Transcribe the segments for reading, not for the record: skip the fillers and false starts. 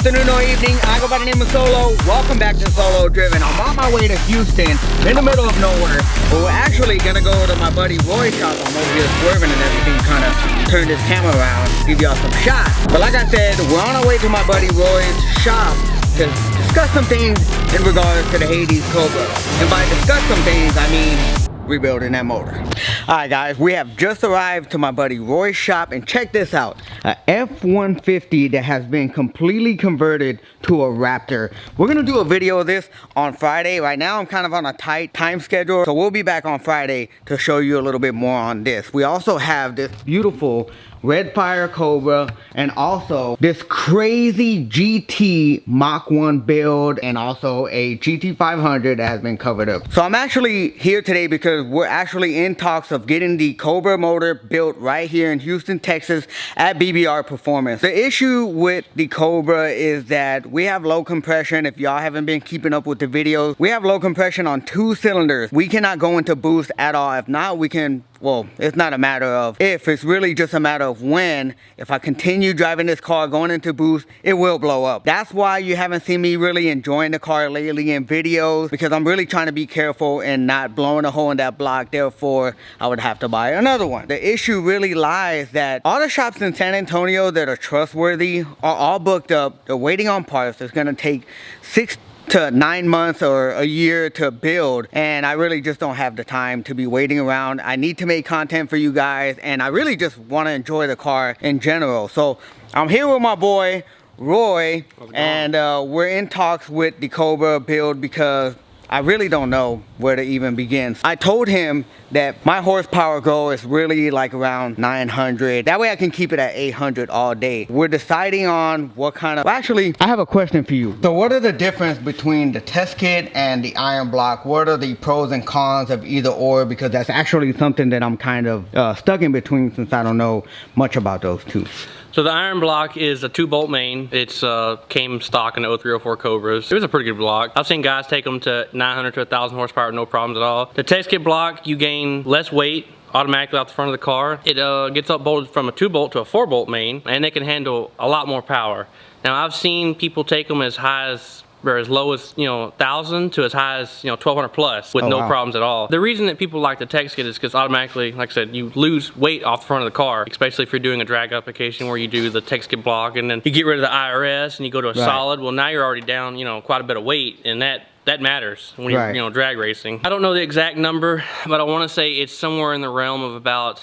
afternoon or evening. I go by the name of Solo. Welcome back to Solo Driven. I'm on my way to Houston, in the middle of nowhere. But we're actually gonna go to my buddy Roy's shop. I'm over here swerving and everything, kind of turn this camera around, give y'all some shots. But like I said, we're on our way to my buddy Roy's shop to discuss some things in regards to the Hades Cobra. And by discuss some things, I mean rebuilding that motor. Alright guys, we have just arrived to my buddy Roy's shop, and check this out. A F-150 that has been completely converted to a Raptor. We're gonna do a video of this on Friday. Right now I'm kind of on a tight time schedule, so we'll be back on Friday to show you a little bit more on this. We also have this beautiful Red Fire Cobra, and also this crazy GT Mach 1 build, and also a GT500 that has been covered up. So I'm actually here today because we're actually in talks of getting the Cobra motor built right here in Houston, Texas at BBR Performance. The issue with the Cobra is that we have low compression. If y'all haven't been keeping up with the videos, we have low compression on 2 cylinders. We cannot go into boost at all. If not, we can, well, it's not a matter of if, it's really just a matter of when. If I continue driving this car going into boost, it will blow up. That's why you haven't seen me really enjoying the car lately in videos, because I'm really trying to be careful and not blowing a hole in that block. Therefore, I would have to buy another one. The issue really lies that all the shops in San Antonio that are trustworthy are all booked up. They're waiting on parts. It's gonna take 6 to 9 months or a year to build, and I really just don't have the time to be waiting around. I need to make content for you guys, and I really just want to enjoy the car in general. So I'm here with my boy Roy, and we're in talks with the Cobra build because I really don't know where to even begin. I told him that my horsepower goal is really like around 900. That way I can keep it at 800 all day. We're deciding on what kind of... Well, actually, I have a question for you. So what are the difference between the test kit and the iron block? What are the pros and cons of either or? Because that's actually something that I'm kind of stuck in between, since I don't know much about those two. So the iron block is a 2-bolt main. It's came stock in the 0304 Cobras. It was a pretty good block. I've seen guys take them to 900 to 1,000 horsepower, no problems at all. The test kit block, you gain less weight automatically out the front of the car. It gets up bolted from a 2-bolt to a 4-bolt main, and it can handle a lot more power. Now I've seen people take them as high as, or as low as, 1,000 to as high as, 1,200 plus with no problems at all. The reason that people like the test kit is because automatically, like I said, you lose weight off the front of the car, especially if you're doing a drag application where you do the test kit block and then you get rid of the IRS and you go to a solid. Well, now you're already down, quite a bit of weight, and that matters when you're, drag racing. I don't know the exact number, but I want to say it's somewhere in the realm of about,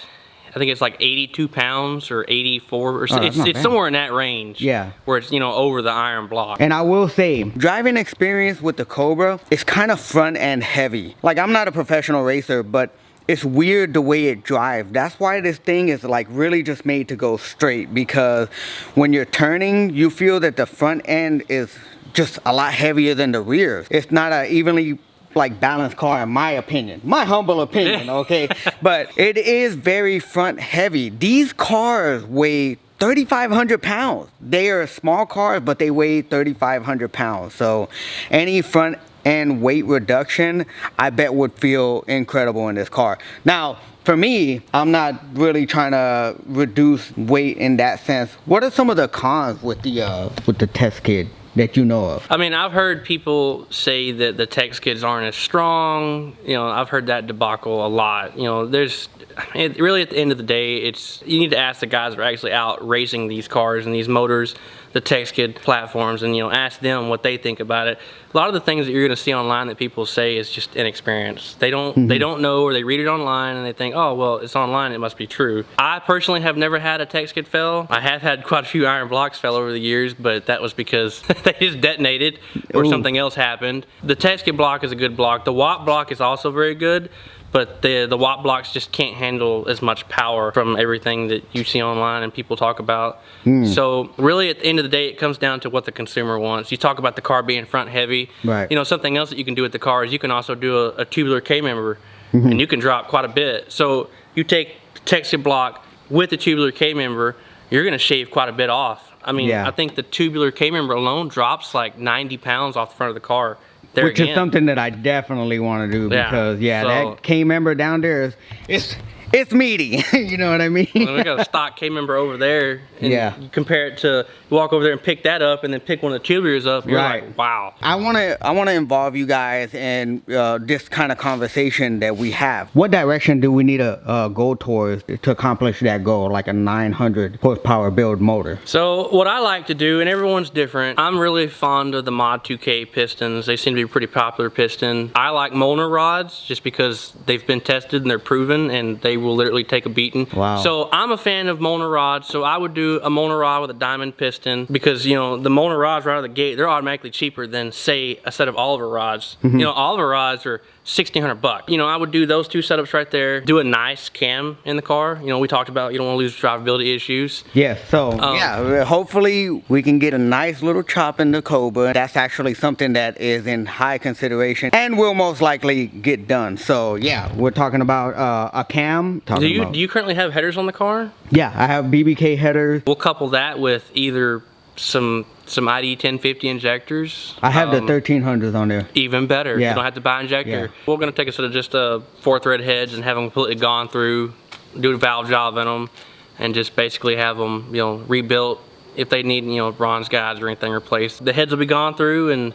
I think it's like 82 pounds or 84 or so. It's somewhere in that range. Yeah. Where it's, over the iron block. And I will say, driving experience with the Cobra is kind of front end heavy. Like, I'm not a professional racer, but it's weird the way it drives. That's why this thing is like really just made to go straight, because when you're turning, you feel that the front end is just a lot heavier than the rear. It's not a evenly like balanced car, in my opinion, my humble opinion, okay? But it is very front heavy. These cars weigh 3,500 pounds. They are small cars, but they weigh 3,500 pounds. So any front end weight reduction, I bet would feel incredible in this car. Now, for me, I'm not really trying to reduce weight in that sense. What are some of the cons with the test kit that you know of? I mean, I've heard people say that the test kits aren't as strong. I've heard that debacle a lot. Really at the end of the day, you need to ask the guys that are actually out racing these cars and these motors, the test kit platforms, and ask them what they think about it. A lot of the things that you're going to see online that people say is just inexperience. They don't know, or they read it online and they think, oh well, it's online, it must be true. I personally have never had a test kit fail. I have had quite a few iron blocks fail over the years, but that was because they just detonated or something else happened. The test kit block is a good block. The watt block is also very good, but the watt blocks just can't handle as much power from everything that you see online and people talk about. So really at the end of the day, it comes down to what the consumer wants. You talk about the car being front heavy. Right. Something else that you can do with the car is you can also do a tubular K-member, and you can drop quite a bit. So you take the test kit block with the tubular K-member, you're gonna shave quite a bit off. I mean, I think the tubular K-member alone drops like 90 pounds off the front of the car. Which is something that I definitely want to do, because that K-member down there is it's meaty. You know what I mean? We got a stock K member over there. And yeah. You compare it to, you walk over there and pick that up and then pick one of the tubulars up. You're right. Like, wow. I wanna involve you guys in this kind of conversation that we have. What direction do we need to go towards to accomplish that goal, like a 900 horsepower build motor? So what I like to do, and everyone's different, I'm really fond of the Mod 2K pistons. They seem to be a pretty popular piston. I like Molnar rods just because they've been tested and they're proven and they will literally take a beating. Wow. So I'm a fan of Molnar rods, so I would do a Molnar rod with a diamond piston because, you know, the Molnar rods right out of the gate, they're automatically cheaper than, say, a set of Oliver rods. You know, Oliver rods are $1,600. You know, I would do those two setups right there, do a nice cam in the car. You know, we talked about you don't want to lose drivability issues. Yeah, so yeah, hopefully we can get a nice little chop in the Cobra. That's actually something that is in high consideration and will most likely get done. So yeah, we're talking about a cam. Do you currently have headers on the car? Yeah, I have BBK headers. We'll couple that with either some ID 1050 injectors. I have the 1300s on there. Even better. Yeah. You don't have to buy an injector. Yeah. We're going to take a set of just 4-thread heads and have them completely gone through, do a valve job in them, and just basically have them, you know, rebuilt if they need, you know, bronze guides or anything replaced. The heads will be gone through and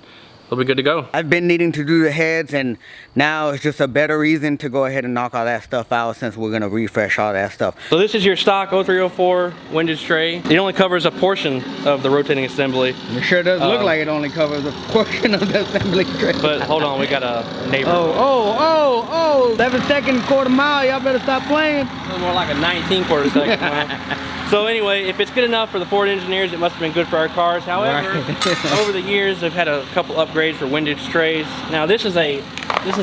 they'll be good to go. I've been needing to do the heads, and now it's just a better reason to go ahead and knock all that stuff out since we're gonna refresh all that stuff. So this is your stock 0304 windage tray. It only covers a portion of the rotating assembly. It sure does look like it only covers a portion of the assembly tray. But hold on, we got a neighbor. Oh, 11 second, quarter mile, y'all better stop playing. A little more like a 19 quarter second mile. So anyway, if it's good enough for the Ford engineers, it must have been good for our cars. However, over the years, I've had a couple upgrades for windage trays. Now this is a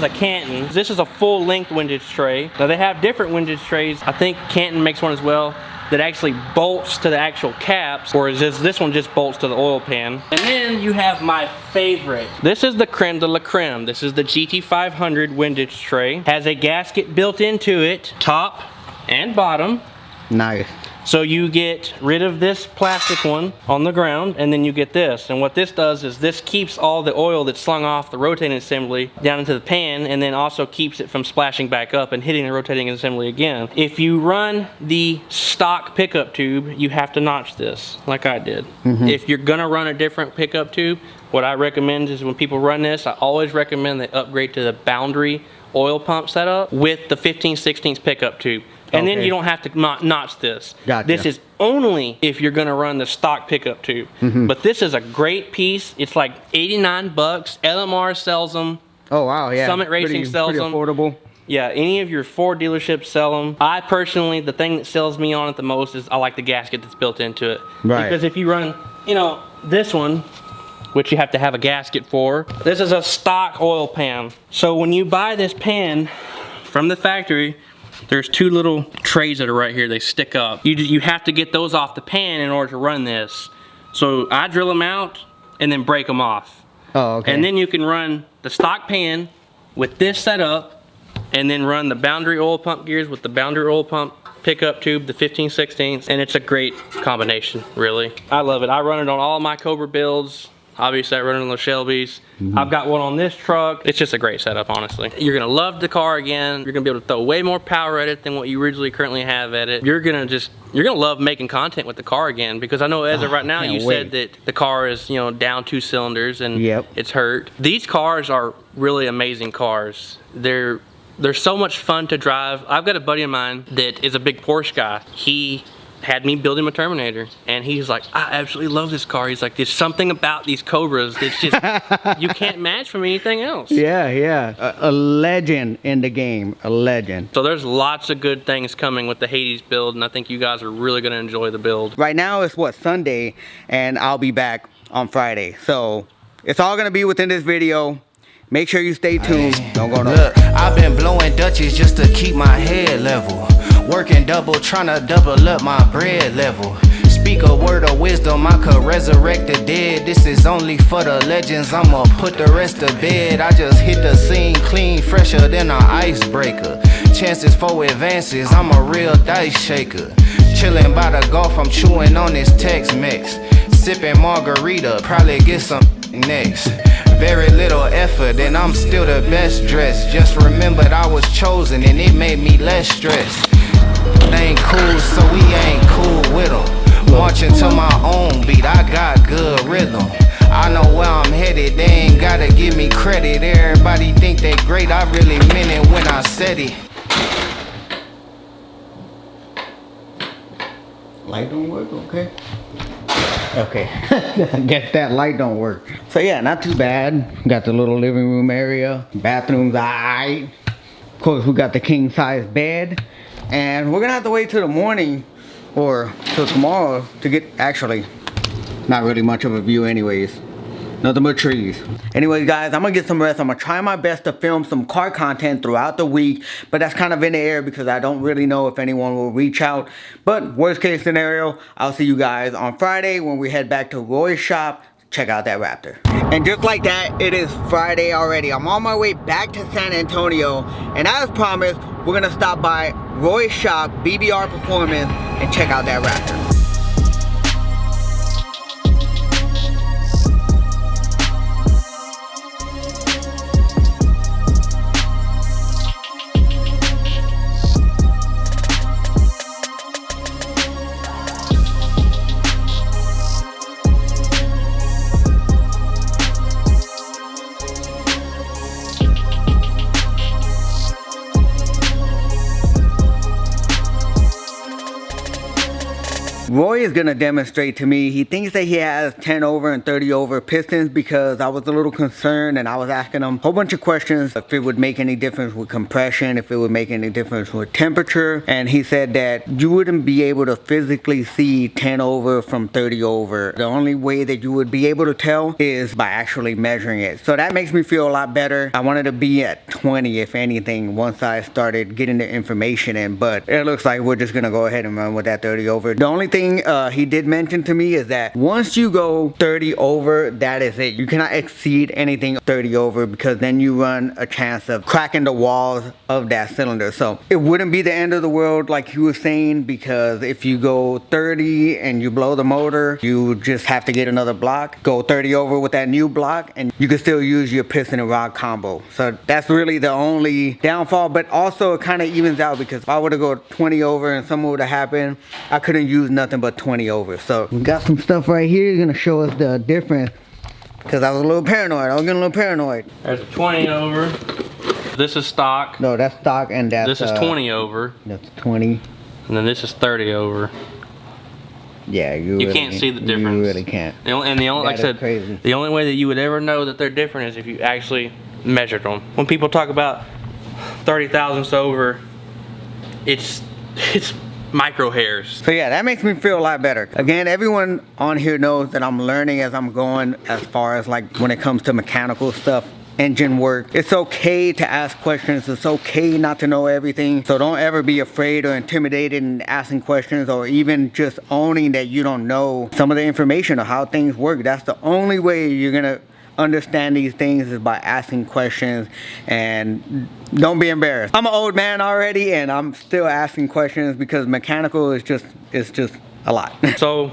Canton. This is a full length windage tray. Now they have different windage trays. I think Canton makes one as well that actually bolts to the actual caps, whereas this one just bolts to the oil pan. And then you have my favorite. This is the creme de la creme. This is the GT500 windage tray. Has a gasket built into it, top and bottom. Nice. So you get rid of this plastic one on the ground, and then you get this. And what this does is this keeps all the oil that's slung off the rotating assembly down into the pan, and then also keeps it from splashing back up and hitting the rotating assembly again. If you run the stock pickup tube, you have to notch this, like I did. If you're gonna run a different pickup tube, what I recommend is when people run this, I always recommend they upgrade to the boundary oil pump setup with the 15/16 pickup tube. And then you don't have to notch this. Gotcha. This is only if you're gonna run the stock pickup tube. But this is a great piece. It's like 89 bucks. LMR sells them. Oh wow, yeah. Summit Racing sells pretty them. Affordable. Yeah, any of your Ford dealerships sell them. I personally, the thing that sells me on it the most is I like the gasket that's built into it. Right. Because if you run, you know, this one, which you have to have a gasket for, this is a stock oil pan. So when you buy this pan from the factory, there's two little trays that are right here. They stick up. You have to get those off the pan in order to run this. So I drill them out and then break them off. Oh, okay. And then you can run the stock pan with this setup, and then run the boundary oil pump gears with the boundary oil pump pickup tube, the 15/16, and it's a great combination, really. I love it. I run it on all my Cobra builds. Obviously I run it on the Shelbys. I've got one on this truck. It's just a great setup, honestly. You're gonna love the car again. You're gonna be able to throw way more power at it than what you originally currently have at it. You're gonna love making content with the car again, because I know as of right now you said that the car is, you know, down 2 cylinders and it's hurt. These cars are really amazing cars. They're so much fun to drive. I've got a buddy of mine that is a big Porsche guy. He had me build him a Terminator, and he's like, I absolutely love this car. He's like, there's something about these Cobras that's just you can't match from anything else. Yeah. A legend in the game, a legend. So there's lots of good things coming with the Hades build, and I think you guys are really gonna enjoy the build. Right now it's what, Sunday, and I'll be back on Friday. So it's all gonna be within this video. Make sure you stay tuned. Don't go nowhere. Look, I've been blowing Dutchies just to keep my head level. Working double, trying to double up my bread level. Speak a word of wisdom, I could resurrect the dead. This is only for the legends, I'ma put the rest to bed. I just hit the scene clean, fresher than an icebreaker. Chances for advances, I'm a real dice shaker. Chilling by the Gulf, I'm chewing on this Tex-Mex. Sipping margarita, probably get some next. Very little effort and I'm still the best dressed. Just remembered I was chosen and it made me less stressed. ain't cool, so we ain't cool with them. Marching to my own beat, I got good rhythm. I know where I'm headed, they ain't gotta give me credit. Everybody think they great, I really meant it when I said it. Light don't work, okay. Okay, I guess that light don't work. So yeah, not too bad. Got the little living room area. Bathroom's alright. Of course, we got the king size bed. And we're gonna have to wait till the morning or till tomorrow to get, actually, not really much of a view anyways. Nothing but trees. Anyways guys, I'm gonna get some rest. I'm gonna try my best to film some car content throughout the week, but that's kind of in the air because I don't really know if anyone will reach out. But worst case scenario, I'll see you guys on Friday when we head back to Roy's shop. Check out that Raptor. And just like that, it is Friday already. I'm on my way back to San Antonio, and as promised, we're gonna stop by Roy's shop, BBR Performance, and check out that Raptor. Roy is gonna demonstrate to me. He thinks that he has 10 over and 30 over pistons because I was a little concerned and I was asking him a whole bunch of questions if it would make any difference with compression, if it would make any difference with temperature, and he said that you wouldn't be able to physically see 10 over from 30 over. The only way that you would be able to tell is by actually measuring it. So that makes me feel a lot better. I wanted to be at 20 if anything once I started getting the information in, but it looks like we're just gonna go ahead and run with that 30 over. The only thing he did mention to me is that once you go 30 over, that is it. You cannot exceed anything 30 over because then you run a chance of cracking the walls of that cylinder. So it wouldn't be the end of the world like he was saying, because if you go 30 and you blow the motor, you just have to get another block, go 30 over with that new block, and you can still use your piston and rod combo. So that's really the only downfall, but also it kind of evens out because if I were to go 20 over and something would have happened, I couldn't use nothing but 20 over. So we got some stuff right here gonna show us the difference because I was a little paranoid. I was getting a little paranoid. There's a 20 over. This is stock. No, that's stock, and that's this is 20 over. That's 20. And then this is 30 over. Yeah, you really can't see the difference. You really can't. The only, like I said, crazy. The only way that you would ever know that they're different is if you actually measured them. When people talk about 30 thousandths over, it's micro hairs. So yeah, that makes me feel a lot better. Again, everyone on here knows that I'm learning as I'm going as far as like when it comes to mechanical stuff, engine work. It's okay to ask questions. It's okay not to know everything. So don't ever be afraid or intimidated in asking questions, or even just owning that you don't know some of the information or how things work. That's the only way you're gonna understand these things, is by asking questions, and don't be embarrassed. I'm an old man already and I'm still asking questions because mechanical is just a lot. So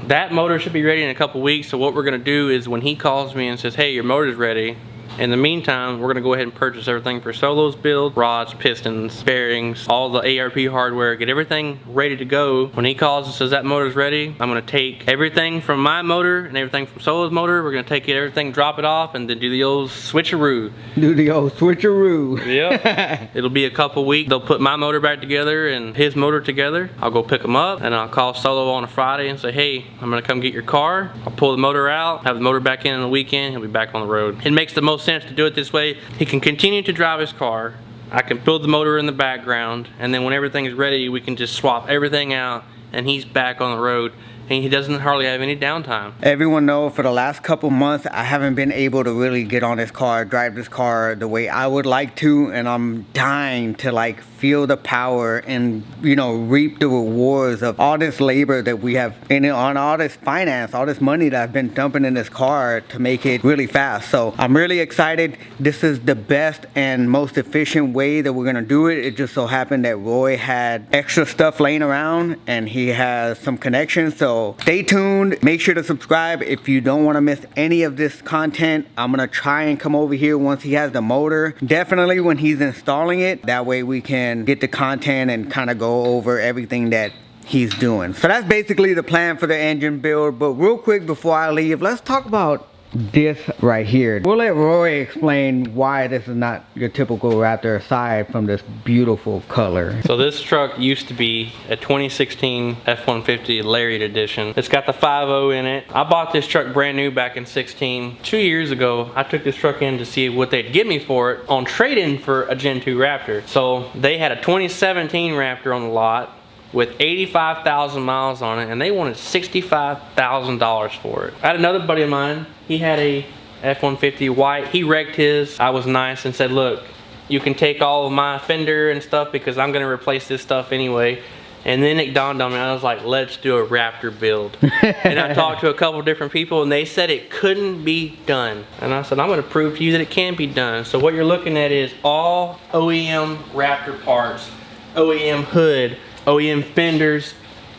that motor should be ready in a couple weeks. So what we're gonna do is when he calls me and says, hey, your motor's ready, in the meantime, we're gonna go ahead and purchase everything for Solo's build, rods, pistons, bearings, all the ARP hardware, get everything ready to go. When he calls and says that motor's ready, I'm gonna take everything from my motor and everything from Solo's motor. We're gonna take everything, drop it off, and then do the old switcheroo. Do the old switcheroo. Yep. It'll be a couple weeks. They'll put my motor back together and his motor together. I'll go pick them up and I'll call Solo on a Friday and say, hey, I'm gonna come get your car. I'll pull the motor out, have the motor back in the weekend, he'll be back on the road. It makes the most sense to do it this way. He can continue to drive his car. I can build the motor in the background, and then when everything is ready, we can just swap everything out and he's back on the road. And he doesn't hardly have any downtime. Everyone knows for the last couple months I haven't been able to really get on this car, drive this car the way I would like to, and I'm dying to like feel the power and, you know, reap the rewards of all this labor that we have in on all this finance, all this money that I've been dumping in this car to make it really fast. So I'm really excited. This is the best and most efficient way that we're gonna do it. It just so happened that Roy had extra stuff laying around and he has some connections. So stay tuned. Make sure to subscribe if you don't want to miss any of this content. I'm gonna try and come over here once he has the motor. Definitely when he's installing it. That way we can and get the content and kind of go over everything that he's doing. So that's basically the plan for the engine build. But real quick before I leave, let's talk about this right here. We'll let Roy explain why this is not your typical Raptor aside from this beautiful color. So this truck used to be a 2016 F-150 Lariat edition. It's got the 5.0 in it. I bought this truck brand new back in 16. 2 years ago, I took this truck in to see what they'd give me for it on trade-in for a Gen 2 Raptor. So they had a 2017 Raptor on the lot with 85,000 miles on it, and they wanted $65,000 for it. I had another buddy of mine, he had a F-150 white. He wrecked his. I was nice and said, look, you can take all of my fender and stuff because I'm gonna replace this stuff anyway. And then it dawned on me, I was like, let's do a Raptor build. And I talked to a couple different people and they said it couldn't be done. And I said, I'm gonna prove to you that it can be done. So what you're looking at is all OEM Raptor parts, OEM hood, OEM fenders,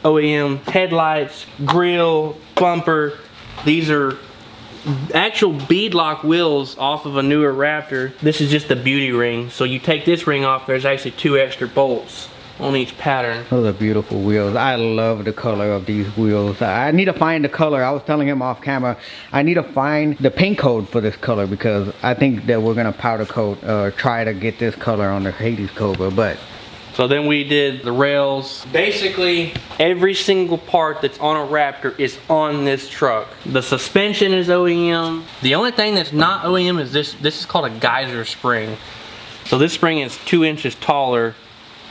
OEM headlights, grill, bumper. These are actual beadlock wheels off of a newer Raptor. This is just the beauty ring. So you take this ring off, there's actually 2 extra bolts on each pattern. Those are beautiful wheels. I love the color of these wheels. I need to find the color. I was telling him off camera, I need to find the paint code for this color because I think that we're gonna powder coat or try to get this color on the Hades Cobra, but so then we did the rails. Basically, every single part that's on a Raptor is on this truck. The suspension is OEM. The only thing that's not OEM is this is called a geyser spring. So this spring is 2 inches taller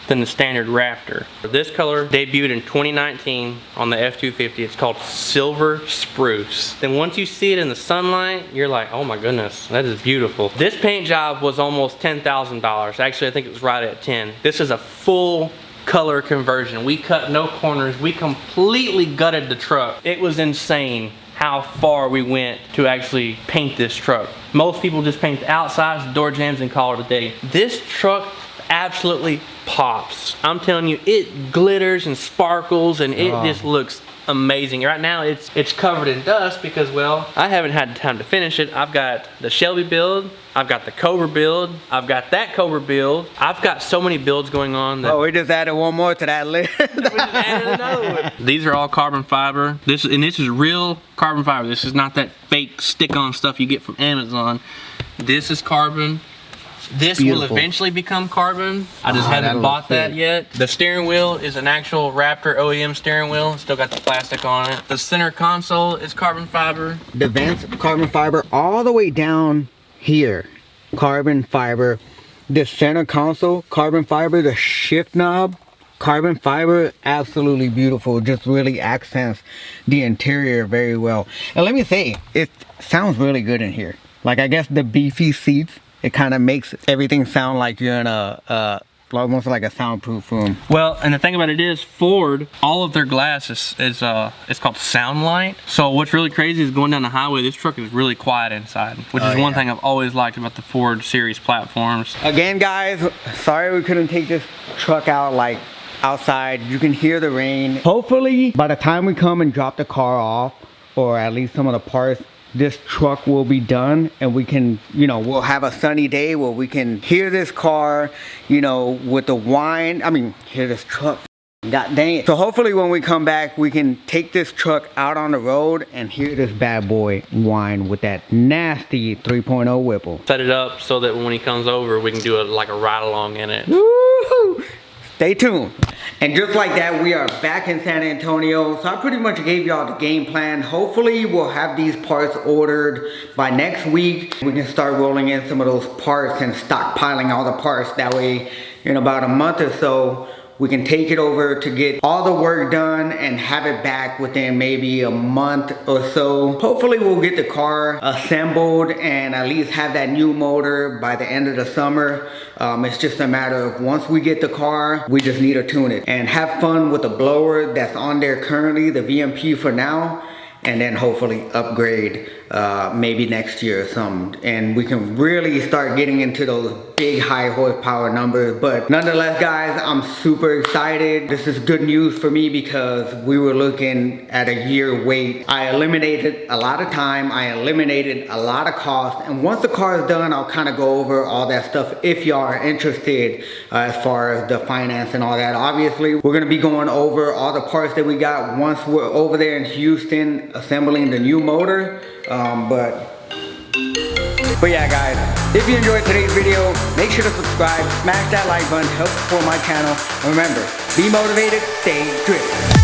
than the standard Raptor. This color debuted in 2019 on the F-250. It's called Silver Spruce. Then once you see it in the sunlight, you're like, oh my goodness, that is beautiful. This paint job was almost $10,000. Actually, I think it was right at 10. This is a full color conversion. We cut no corners. We completely gutted the truck. It was insane how far we went to actually paint this truck. Most people just paint the outsides, the door jambs, and call it a day. This truck absolutely pops. I'm telling you, it glitters and sparkles and it just looks amazing. Right now it's covered in dust because, well, I haven't had time to finish it. I've got the Shelby build, I've got the Cobra build, I've got that Cobra build. I've got so many builds going on that we just added one more to that list. we just added another one. These are all carbon fiber. This is real carbon fiber. This is not that fake stick-on stuff you get from Amazon. This is carbon. This will eventually become carbon. I just haven't bought that yet. The steering wheel is an actual Raptor OEM steering wheel. Still got the plastic on it. The center console is carbon fiber. The vents, carbon fiber, all the way down here, carbon fiber. The center console, carbon fiber. The shift knob, carbon fiber. Absolutely beautiful. Just really accents the interior very well. And let me say, it sounds really good in here. Like, I guess the beefy seats, it kind of makes everything sound like you're in almost like a soundproof room. Well, and the thing about it is, Ford, all of their glass is it's called Soundlight. So what's really crazy is going down the highway, this truck is really quiet inside, which is one thing I've always liked about the Ford series platforms. Again, guys, sorry we couldn't take this truck out like outside. You can hear the rain. Hopefully, by the time we come and drop the car off, or at least some of the parts, this truck will be done and we can, you know, we'll have a sunny day where we can hear this car, you know, with the whine. I mean, hear this truck. God dang it. So hopefully when we come back, we can take this truck out on the road and hear this bad boy whine with that nasty 3.0 Whipple. Set it up so that when he comes over, we can do like a ride along in it. Woo-hoo! Stay tuned. And just like that, we are back in San Antonio. So I pretty much gave y'all the game plan. Hopefully we'll have these parts ordered by next week. We can start rolling in some of those parts and stockpiling all the parts. That way, in about a month or so, we can take it over to get all the work done and have it back within maybe a month or so. Hopefully we'll get the car assembled and at least have that new motor by the end of the summer. It's just a matter of once we get the car, we just need to tune it and have fun with the blower that's on there currently, the VMP for now. and then hopefully upgrade maybe next year or something, and we can really start getting into those big high horsepower numbers. But nonetheless, guys, I'm super excited. This is good news for me because we were looking at a year wait. I eliminated a lot of time, I eliminated a lot of cost, and once the car is done, I'll kind of go over all that stuff if y'all are interested as far as the finance and all that. Obviously, we're gonna be going over all the parts that we got once we're over there in Houston assembling the new motor. But yeah, guys, if you enjoyed today's video, make sure to subscribe, smash that like button to help support my channel. And remember, be motivated, stay driven.